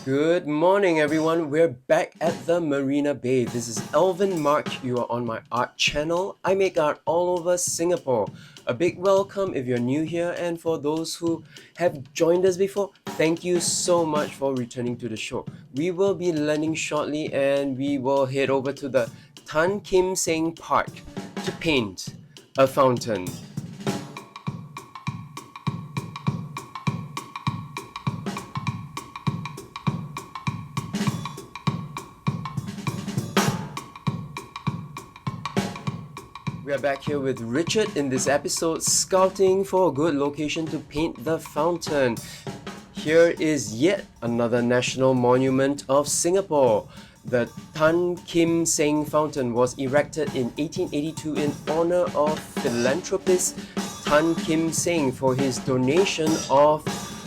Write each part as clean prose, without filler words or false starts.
Good morning, everyone. We're back at the Marina Bay. This is Alvin Mark. You are on my art channel. I make art all over Singapore. A big welcome if you're new here, and for those who have joined us before, thank you so much for returning to the show. We will be learning shortly, and we will head over to the Tan Kim Seng Park to paint a fountain. We are back here with Richard in this episode, scouting for a good location to paint the fountain. Here is yet another national monument of Singapore. The Tan Kim Seng Fountain was erected in 1882 in honor of philanthropist Tan Kim Seng for his donation of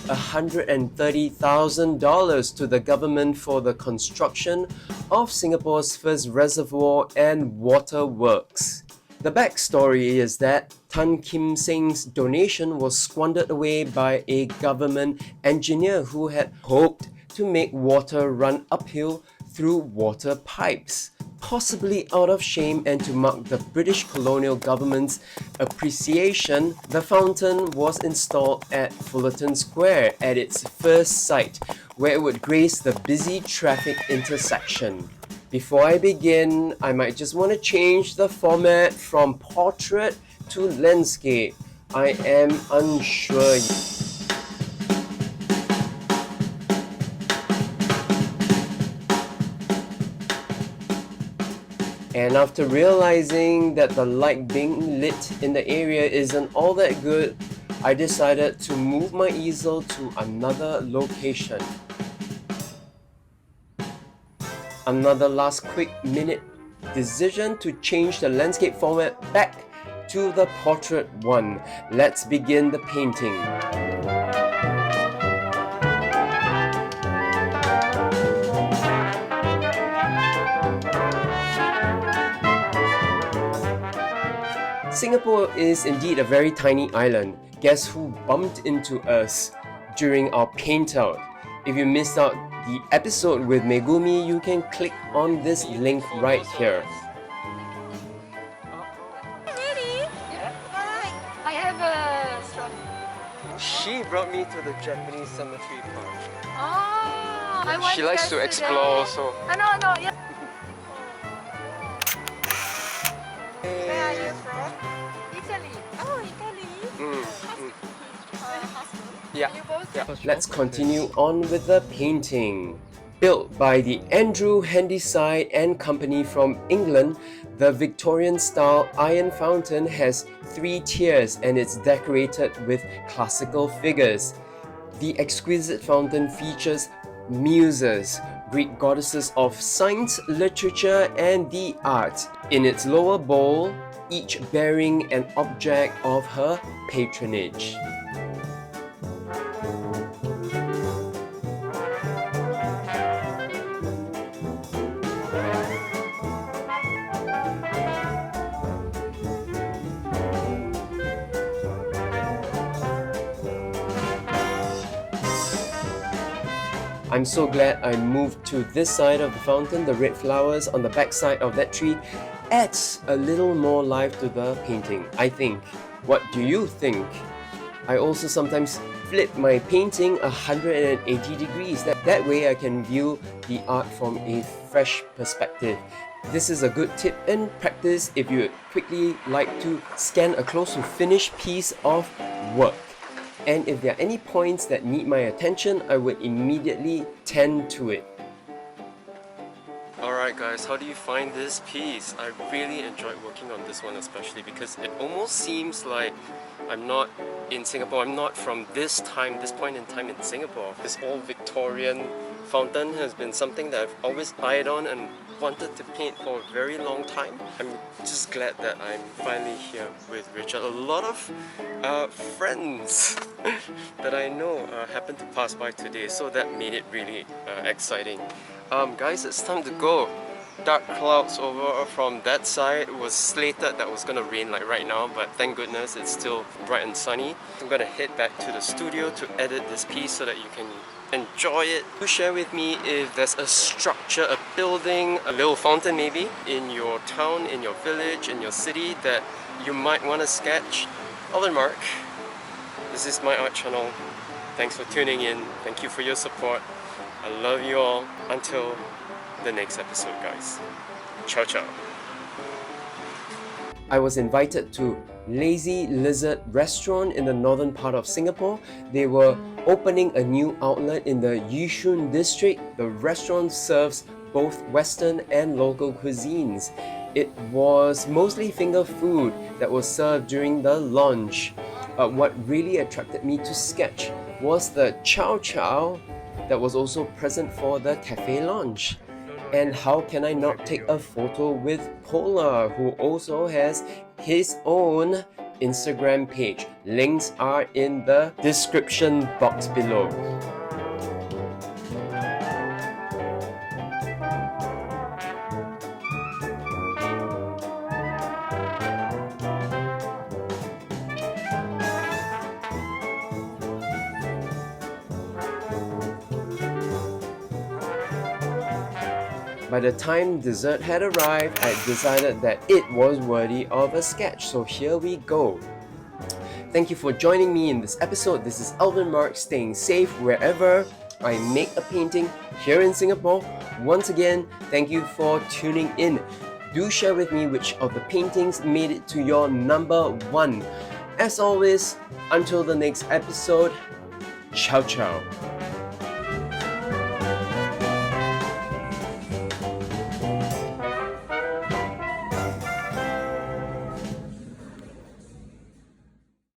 $130,000 to the government for the construction of Singapore's first reservoir and water works. The backstory is that Tan Kim Seng's donation was squandered away by a government engineer who had hoped to make water run uphill through water pipes. Possibly out of shame and to mark the British colonial government's appreciation, the fountain was installed at Fullerton Square at its first site, where it would grace the busy traffic intersection. Before I begin, I might just want to change the format from portrait to landscape. I am unsure. And after realizing that the light being lit in the area isn't all that good, I decided to move my easel to another location. Another last quick minute decision to change the landscape format back to the portrait one. Let's begin the painting. Singapore is indeed a very tiny island. Guess who bumped into us during our paint out? If you missed out the episode with Megumi, you can click on this link right here. Really? Yeah. Alright. I have a strawberry. She brought me to the Japanese cemetery park. Oh, I went She likes to yesterday. explore also. No, yeah. Where are you from? Italy. Oh, Italy. Husband. Yeah. You both? Yeah. Let's continue on with the painting. Built by the Andrew Handyside and Company from England, the Victorian-style iron fountain has 3 tiers and it's decorated with classical figures. The exquisite fountain features muses, Greek goddesses of science, literature, and the arts. In its lower bowl, each bearing an object of her patronage. I'm so glad I moved to this side of the fountain. The red flowers on the back side of that tree adds a little more life to the painting, I think. What do you think? I also sometimes flip my painting 180 degrees. That way I can view the art from a fresh perspective. This is a good tip and practice if you would quickly like to scan a close to finished piece of work. And if there are any points that need my attention, I would immediately tend to it. Alright guys, how do you find this piece? I really enjoyed working on this one, especially because it almost seems like I'm not in Singapore. I'm not from this point in time in Singapore. This old Victorian fountain has been something that I've always eyed on and wanted to paint for a very long time. I'm just glad that I'm finally here with Richard. A lot of friends that I know happened to pass by today, so that made it really exciting. Guys, it's time to go. Dark clouds over from that side. It was slated that was gonna rain like right now, but thank goodness it's still bright and sunny. I'm gonna head back to the studio to edit this piece so that you can enjoy it. Do share with me if there's a structure, a building, a little fountain maybe in your town, in your village, in your city that you might want to sketch. Alvin Mark, this is my art channel. Thanks for tuning in. Thank you for your support. I love you all. Until the next episode, guys. Ciao, ciao. I was invited to Lazy Lizard restaurant in the northern part of Singapore. They were opening a new outlet in the Yishun district. The restaurant serves both Western and local cuisines. It was mostly finger food that was served during the lunch. But what really attracted me to sketch was the chow chow that was also present for the cafe lunch. And how can I not take a photo with Polar, who also has his own Instagram page. Links are in the description box below. By the time dessert had arrived, I decided that it was worthy of a sketch, so here we go. Thank you for joining me in this episode. This is Alvin Mark, staying safe wherever I make a painting here in Singapore. Once again, thank you for tuning in. Do share with me which of the paintings made it to your number one. As always, until the next episode, ciao ciao.